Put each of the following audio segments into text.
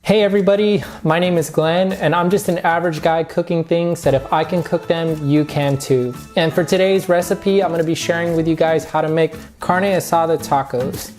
Hey everybody, my name is Glenn and I'm just an average guy cooking things that if I can cook them, you can too. And for today's recipe, I'm gonna be sharing with you guys how to make carne asada tacos.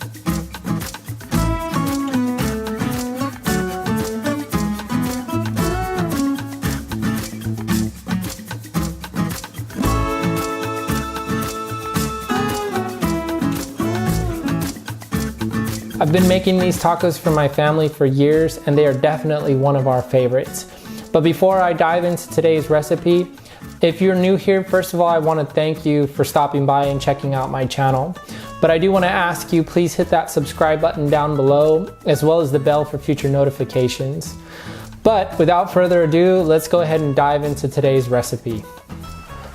I've been making these tacos for my family for years and they are definitely one of our favorites. But before I dive into today's recipe, if you're new here, first of all, I want to thank you for stopping by and checking out my channel. But I do want to ask you, please hit that subscribe button down below, as well as the bell for future notifications. But without further ado, let's go ahead and dive into today's recipe.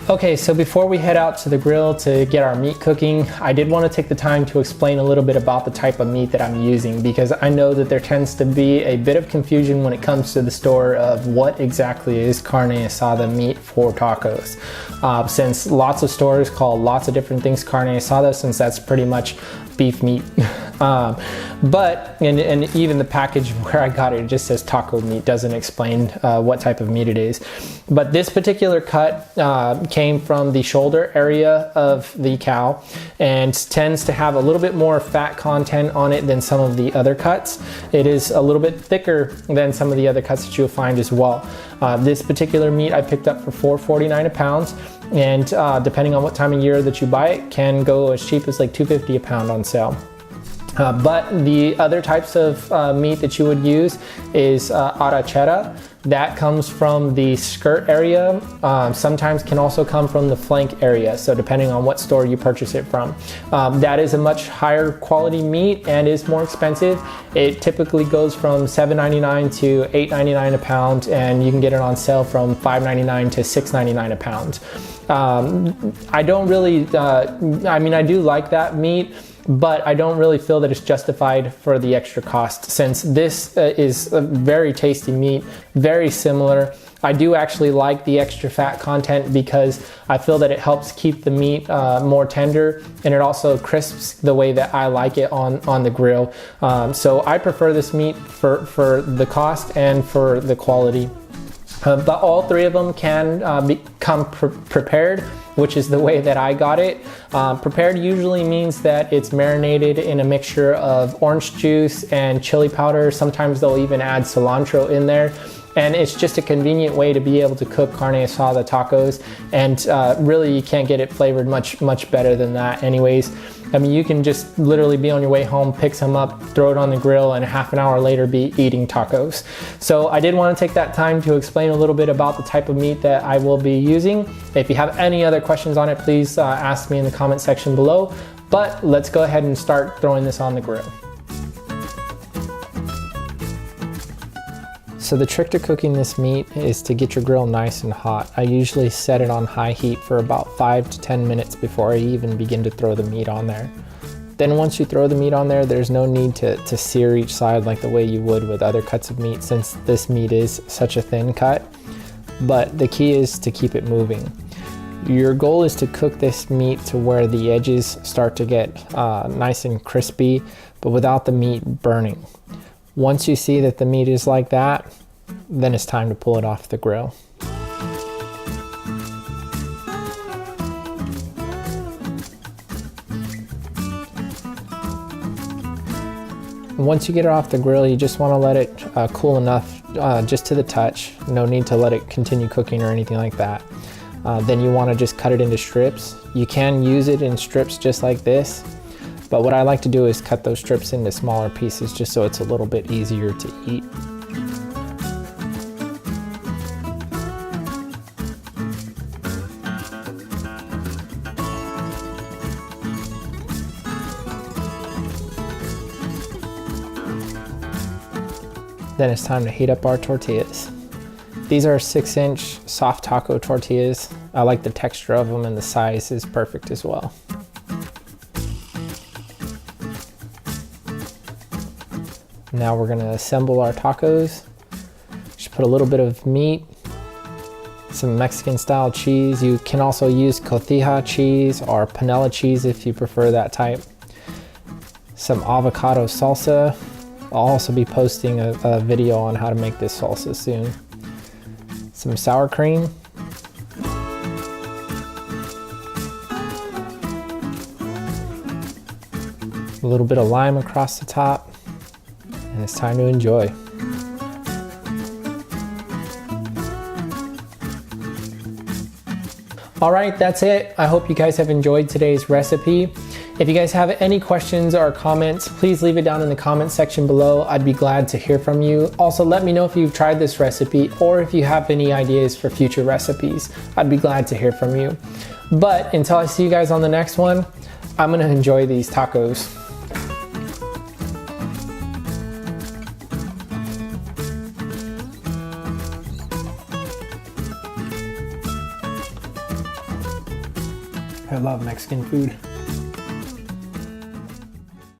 Okay, so before we head out to the grill to get our meat cooking, I did want to take the time to explain a little bit about the type of meat that I'm using, because I know that there tends to be a bit of confusion when it comes to the store of what exactly is carne asada meat for tacos. Since lots of stores call lots of different things carne asada, since that's pretty much beef meat. And even the package where I got it just says taco meat, doesn't explain what type of meat it is. But this particular cut came from the shoulder area of the cow and tends to have a little bit more fat content on it than some of the other cuts. It is a little bit thicker than some of the other cuts that you'll find as well. This particular meat I picked up for $4.49 a pound, and depending on what time of year that you buy it, can go as cheap as like $2.50 a pound on sale. But the other types of meat that you would use is arrachera. That comes from the skirt area, sometimes can also come from the flank area, so depending on what store you purchase it from. That is a much higher quality meat and is more expensive. It typically goes from $7.99 to $8.99 a pound, and you can get it on sale from $5.99 to $6.99 a pound. I don't really, I mean, I do like that meat, but I don't really feel that it's justified for the extra cost, since this is a very tasty meat, very similar. I do actually like the extra fat content because I feel that it helps keep the meat more tender, and it also crisps the way that I like it on the grill. So I prefer this meat for the cost and for the quality. But all three of them can become prepared, which is the way that I got it. Prepared usually means that it's marinated in a mixture of orange juice and chili powder. Sometimes they'll even add cilantro in there. And it's just a convenient way to be able to cook carne asada tacos. And really you can't get it flavored much better than that anyways. I mean, you can just literally be on your way home, pick some up, throw it on the grill, and half an hour later be eating tacos. So I did want to take that time to explain a little bit about the type of meat that I will be using. If you have any other questions on it, please ask me in the comment section below. But let's go ahead and start throwing this on the grill. So the trick to cooking this meat is to get your grill nice and hot. I usually set it on high heat for about 5 to 10 minutes before I even begin to throw the meat on there. Then once you throw the meat on there, there's no need to sear each side like the way you would with other cuts of meat, since this meat is such a thin cut. But the key is to keep it moving. Your goal is to cook this meat to where the edges start to get nice and crispy, but without the meat burning. Once you see that the meat is like that, then it's time to pull it off the grill. Once you get it off the grill, you just want to let it cool enough, just to the touch. No need to let it continue cooking or anything like that. Then you want to just cut it into strips. You can use it in strips just like this, but what I like to do is cut those strips into smaller pieces just so it's a little bit easier to eat. Then it's time to heat up our tortillas. These are 6-inch soft taco tortillas. I like the texture of them, and the size is perfect as well. Now we're gonna assemble our tacos. Just put a little bit of meat, some Mexican style cheese. You can also use cotija cheese or panela cheese if you prefer that type. Some avocado salsa, I'll also be posting a video on how to make this salsa soon. Some sour cream. A little bit of lime across the top, and it's time to enjoy. All right, that's it. I hope you guys have enjoyed today's recipe. If you guys have any questions or comments, please leave it down in the comment section below. I'd be glad to hear from you. Also, let me know if you've tried this recipe or if you have any ideas for future recipes. I'd be glad to hear from you. But until I see you guys on the next one, I'm gonna enjoy these tacos. I love Mexican food.